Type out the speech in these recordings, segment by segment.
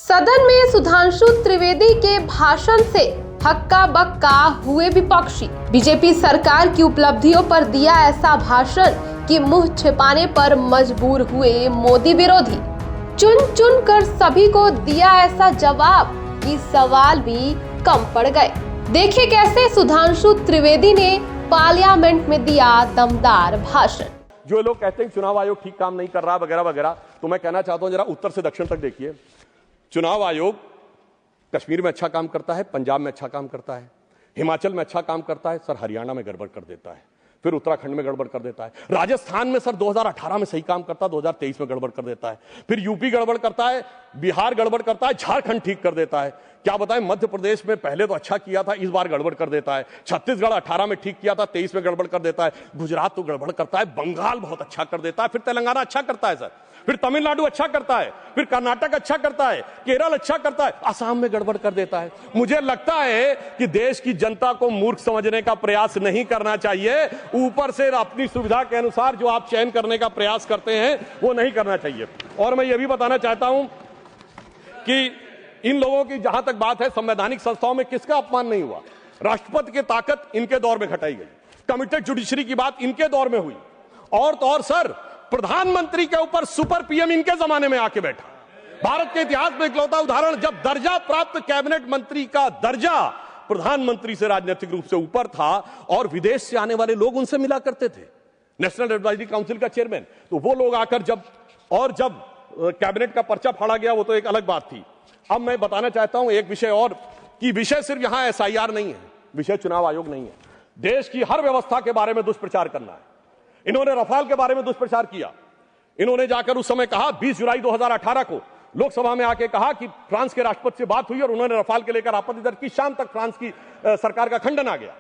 सदन में सुधांशु त्रिवेदी के भाषण से हक्का बक्का हुए विपक्षी। बीजेपी सरकार की उपलब्धियों पर दिया ऐसा भाषण कि मुंह छिपाने पर मजबूर हुए मोदी विरोधी। चुन चुन कर सभी को दिया ऐसा जवाब कि सवाल भी कम पड़ गए। देखिए कैसे सुधांशु त्रिवेदी ने पार्लियामेंट में दिया दमदार भाषण। जो लोग कहते हैं चुनाव आयोग ठीक काम नहीं कर रहा वगैरह वगैरह, तो मैं कहना चाहता हूं जरा उत्तर से दक्षिण तक देखिए। चुनाव आयोग कश्मीर में अच्छा काम करता है, पंजाब में अच्छा काम करता है, हिमाचल में अच्छा काम करता है, सर हरियाणा में गड़बड़ कर देता है, फिर उत्तराखंड में गड़बड़ कर देता है, राजस्थान में सर 2018 में सही काम करता है, 2023 में गड़बड़ कर देता है, फिर यूपी गड़बड़ करता है, बिहार गड़बड़ करता है, झारखंड ठीक कर देता है। क्या बताएं, मध्य प्रदेश में पहले तो अच्छा किया था, इस बार गड़बड़ कर देता है। छत्तीसगढ़ 18 में ठीक किया था, 23 में गड़बड़ कर देता है। गुजरात तो गड़बड़ करता है, बंगाल बहुत अच्छा कर देता है, फिर तेलंगाना अच्छा करता है सर, फिर तमिलनाडु अच्छा करता है, फिर कर्नाटक अच्छा करता है, केरल अच्छा करता है, असम में गड़बड़ कर देता है। मुझे लगता है कि देश की जनता को मूर्ख समझने का प्रयास नहीं करना चाहिए। ऊपर से अपनी सुविधा के अनुसार जो आप चयन करने का प्रयास करते हैं वो नहीं करना चाहिए। और मैं ये भी बताना चाहता हूं कि इन लोगों की जहां तक बात है, संवैधानिक संस्थाओं में किसका अपमान नहीं हुआ। राष्ट्रपति की ताकत इनके दौर में घटाई गई, कमिटेड जुडिशरी की बात इनके दौर में हुई, और तो और सर प्रधानमंत्री के ऊपर सुपर पीएम इनके जमाने में आके बैठा। भारत के इतिहास में इकलौता उदाहरण, जब दर्जा प्राप्त कैबिनेट मंत्री का दर्जा प्रधानमंत्री से राजनीतिक रूप से ऊपर था और विदेश से आने वाले लोग उनसे मिला करते थे, नेशनल एडवाइजरी काउंसिल का चेयरमैन, तो वो लोग आकर जब कैबिनेट का पर्चा फाड़ा गया वो तो एक अलग बात थी। अब मैं बताना चाहता हूं एक विषय और, कि विषय सिर्फ यहां एसआईआर नहीं है, विषय चुनाव आयोग नहीं है। देश की हर व्यवस्था के बारे में दुष्प्रचार करना है। इन्होंने रफाल के बारे में दुष्प्रचार किया। इन्होंने जाकर उस समय कहा, 20 जुलाई 2018 को लोकसभा में आके कहा कि फ्रांस के राष्ट्रपति से बात हुई और उन्होंने रफाल के लेकर आपत्ति दर्ज की। शाम तक फ्रांस की सरकार का खंडन आ गया।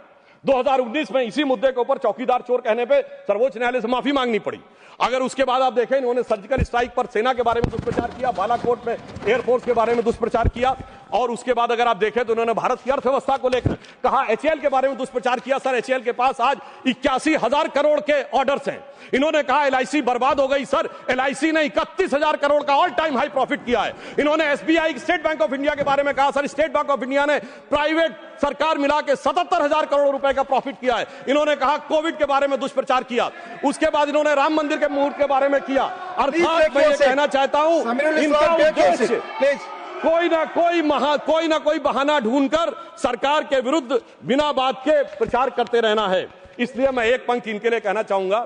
2019 में इसी मुद्दे के ऊपर चौकीदार चोर कहने पे सर्वोच्च न्यायालय से माफी मांगनी पड़ी। अगर उसके बाद आप देखें, इन्होंने सर्जिकल स्ट्राइक पर सेना के बारे में दुष्प्रचार किया, बालाकोट में एयरफोर्स के बारे में दुष्प्रचार किया, और उसके बाद अगर आप देखें तो इन्होंने भारत की अर्थव्यवस्था को लेकर कहा, एचएएल के बारे में दुष्प्रचार किया। सर एचएएल के पास आज 81,000 करोड़ के ऑर्डर्स हैं। इन्होंने कहा एलआईसी बर्बाद हो गई। सर एलआईसी ने 31,000 करोड़ का ऑल टाइम हाई प्रॉफिट किया है। इन्होंने SBI, state bank of India के बारे में कहा, sir state bank of India ने प्राइवेट सरकार मिला के 77,000 करोड़ रुपए का प्रॉफिट किया है। इन्होंने कहा कोविड के बारे में दुष्प्रचार किया। उसके बाद इन्होंने राम मंदिर के मुहूर्त के बारे में किया। अर्थात मैं ये कहना चाहता हूं, इनका उद्देश्य कोई ना कोई बहाना ढूंढकर सरकार के विरुद्ध बिना बात के प्रचार करते रहना है। इसलिए मैं एक पंक्ति इनके लिए कहना चाहूंगा,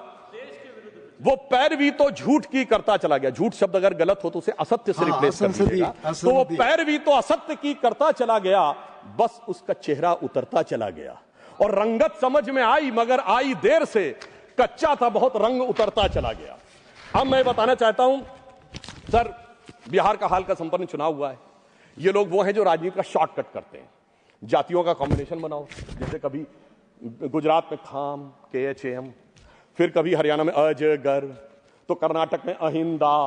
वो पैरवी तो झूठ की करता चला गया। झूठ शब्द अगर गलत हो तो उसे असत्य से रिप्लेस कर दीजिएगा। तो वो पैरवी तो असत्य की करता चला गया, बस उसका चेहरा उतरता चला गया। और रंगत समझ में आई मगर आई देर से, कच्चा था बहुत रंग उतरता चला गया। अब मैं बताना चाहता हूं सर, बिहार का हाल का संपन्न चुनाव हुआ है। ये लोग वो हैं जो राजनीति का शॉर्टकट करते हैं, जातियों का कॉम्बिनेशन बनाओ, जैसे कभी गुजरात में खाम KHAM, फिर कभी हरियाणा में अजगर, तो कर्नाटक में अहिंदा,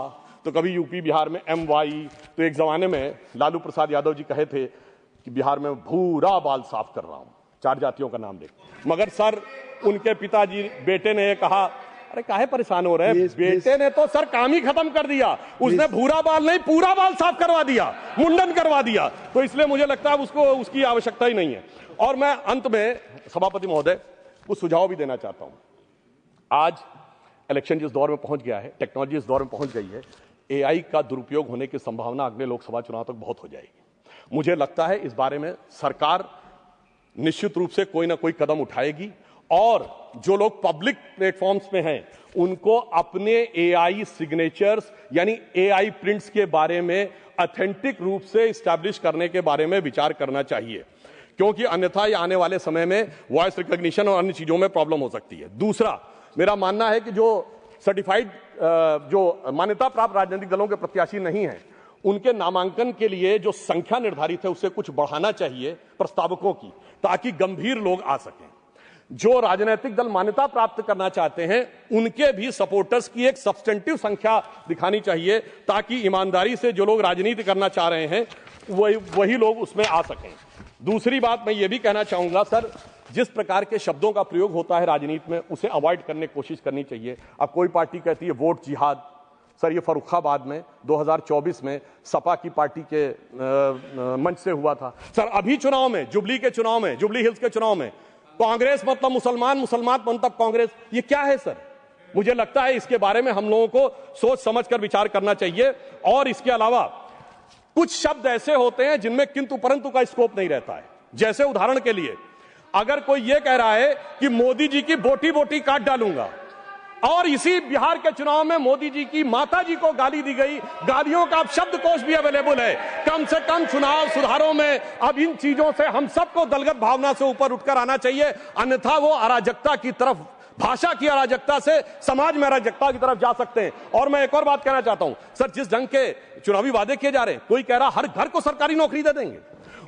तो कभी यूपी बिहार में MY। तो एक जमाने में लालू प्रसाद यादव जी कहे थे कि बिहार में भूरा बाल साफ कर रहा हूं, 4 जातियों का नाम लेकर। मगर सर उनके पिताजी बेटे ने कहा, अरे काहे परेशान हो रहे हैं, बेटे ने तो सर काम ही खत्म कर दिया, उसने भूरा बाल नहीं पूरा बाल साफ करवा दिया, मुंडन करवा दिया। तो इसलिए मुझे लगता है उसको उसकी आवश्यकता ही नहीं है। और मैं अंत में सभापति महोदय कुछ सुझाव भी देना चाहता हूं। आज इलेक्शन जिस दौर में पहुंच गया है, टेक्नोलॉजी इस दौर में पहुंच गई है, AI का दुरुपयोग होने की संभावना अगले लोकसभा चुनाव तक बहुत हो जाएगी। मुझे लगता है इस बारे में सरकार निश्चित रूप से कोई ना कोई कदम उठाएगी, और जो लोग पब्लिक प्लेटफॉर्म्स में हैं उनको अपने AI सिग्नेचर्स यानी AI प्रिंट्स के बारे में ऑथेंटिक रूप से स्टैब्लिश करने के बारे में विचार करना चाहिए, क्योंकि अन्यथा ये आने वाले समय में वॉइस रिकॉग्निशन और अन्य चीजों में प्रॉब्लम हो सकती है। दूसरा, मेरा मानना है कि जो सर्टिफाइड जो मान्यता प्राप्त राजनीतिक दलों के प्रत्याशी नहीं हैं, उनके नामांकन के लिए जो संख्या निर्धारित है उससे कुछ बढ़ाना चाहिए प्रस्तावकों की, ताकि गंभीर लोग आ सकें। जो राजनीतिक दल मान्यता प्राप्त करना चाहते हैं उनके भी सपोर्टर्स की एक सब्सटेंटिव संख्या दिखानी चाहिए, ताकि ईमानदारी से जो लोग राजनीति करना चाह रहे हैं वही लोग उसमें आ सकें। दूसरी बात मैं ये भी कहना चाहूंगा सर, जिस प्रकार के शब्दों का प्रयोग होता है राजनीति में उसे अवॉइड करने की कोशिश करनी चाहिए। अब कोई पार्टी कहती है वोट जिहाद, सर ये फर्रुखाबाद में 2024 में सपा की पार्टी के मंच से हुआ था। सर अभी चुनाव में, जुबली के चुनाव में, जुबली हिल्स के चुनाव में कांग्रेस मतलब मुसलमान, मुसलमान मतलब कांग्रेस, ये क्या है सर? मुझे लगता है इसके बारे में हम लोगों को सोच समझकर विचार करना चाहिए। और इसके अलावा कुछ शब्द ऐसे होते हैं जिनमें किंतु परंतु का स्कोप नहीं रहता है। जैसे उदाहरण के लिए अगर कोई यह कह रहा है कि मोदी जी की बोटी बोटी काट डालूंगा, और इसी बिहार के चुनाव में मोदी जी की माता जी को गाली दी गई, गालियों का अब शब्दकोश भी अवेलेबल है। कम से कम चुनाव सुधारों में अब इन चीजों से हम सबको दलगत भावना से ऊपर उठकर आना चाहिए, अन्यथा वो अराजकता की तरफ, भाषा की अराजकता से समाज में अराजकता की तरफ जा सकते हैं। और मैं एक और बात कहना चाहता हूं सर, जिस ढंग के चुनावी वादे किए जा रहे हैं, कोई कह रहा हर घर को सरकारी नौकरी दे देंगे,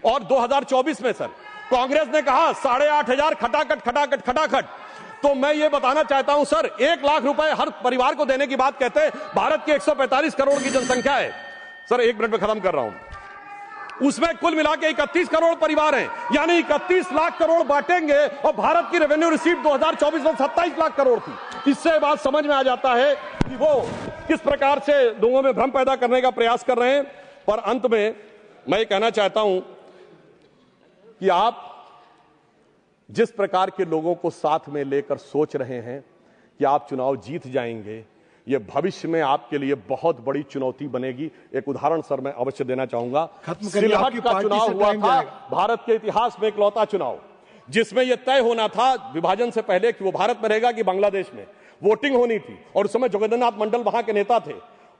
और 2024 में सर कांग्रेस ने कहा 8,500 खटाखट खटाखट खटाखट। तो मैं ये बताना चाहता हूं सर, 1 लाख रुपए हर परिवार को देने की बात कहते हैं। भारत की 145 करोड़ की जनसंख्या है सर, 1 मिनट में खत्म कर रहा हूं। उसमें कुल मिला के 31 करोड़ परिवार हैं, यानी 31 लाख करोड़ बांटेंगे, और भारत की रेवेन्यू रिसीव 2024 में 27 लाख करोड़ थी। इससे बात समझ में आ जाता है कि वो किस प्रकार से लोगों में भ्रम पैदा करने का प्रयास कर रहे हैं। पर अंत में मैं ये कहना चाहता हूं कि आप जिस प्रकार के लोगों को साथ में लेकर सोच रहे हैं कि आप चुनाव जीत जाएंगे, यह भविष्य में आपके लिए बहुत बड़ी चुनौती बनेगी। एक उदाहरण सर मैं अवश्य देना चाहूंगा। सिलहट का चुनाव हुआ था, भारत के इतिहास में इकलौता चुनाव जिसमें यह तय होना था विभाजन से पहले कि वो भारत में रहेगा कि बांग्लादेश में। वोटिंग होनी थी, और उस समय जोगेंद्रनाथ मंडल वहां के नेता थे,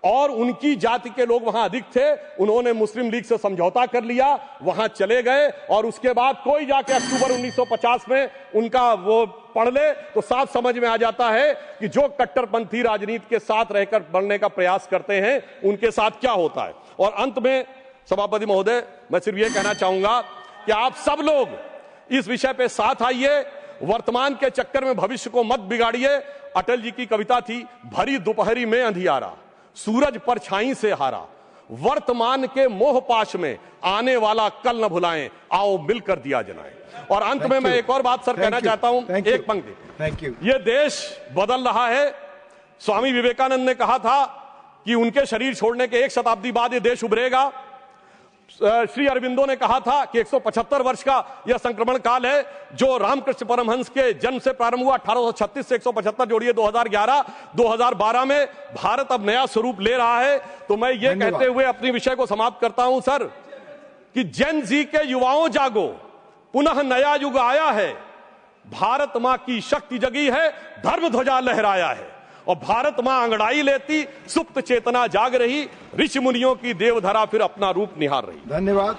और उनकी जाति के लोग वहां अधिक थे। उन्होंने मुस्लिम लीग से समझौता कर लिया, वहां चले गए, और उसके बाद कोई जाके अक्टूबर 1950 में उनका वो पढ़ ले तो साफ समझ में आ जाता है कि जो कट्टरपंथी राजनीति के साथ रहकर बढ़ने का प्रयास करते हैं उनके साथ क्या होता है। और अंत में सभापति महोदय, मैं सिर्फ ये कहना चाहूंगा कि आप सब लोग इस विषय पे साथ आइए, वर्तमान के चक्कर में भविष्य को मत बिगाड़िए। अटल जी की कविता थी, भरी दोपहरी में अंधियारा, सूरज परछाई से हारा, वर्तमान के मोह पाश में आने वाला कल न भुलाएं, आओ मिलकर दिया जलाएं। और अंत में मैं एक और बात सर कहना चाहता हूं, एक पंक्ति, ये देश बदल रहा है। स्वामी विवेकानंद ने कहा था कि उनके शरीर छोड़ने के 1 शताब्दी बाद ये देश उभरेगा। श्री अरविंदो ने कहा था कि 175 वर्ष का यह संक्रमण काल है जो रामकृष्ण परमहंस के जन्म से प्रारंभ हुआ 1836 से 175 जोड़िए 2011, 2012 में भारत अब नया स्वरूप ले रहा है। तो मैं ये कहते हुए अपनी विषय को समाप्त करता हूं सर कि जेन जी के युवाओं जागो, पुनः नया युग आया है, भारत मां की शक्ति जगी है, धर्म ध्वजा लहराया है, और भारत मां अंगड़ाई लेती, सुप्त चेतना जाग रही, ऋषि मुनियों की देवधरा फिर अपना रूप निहार रही। धन्यवाद।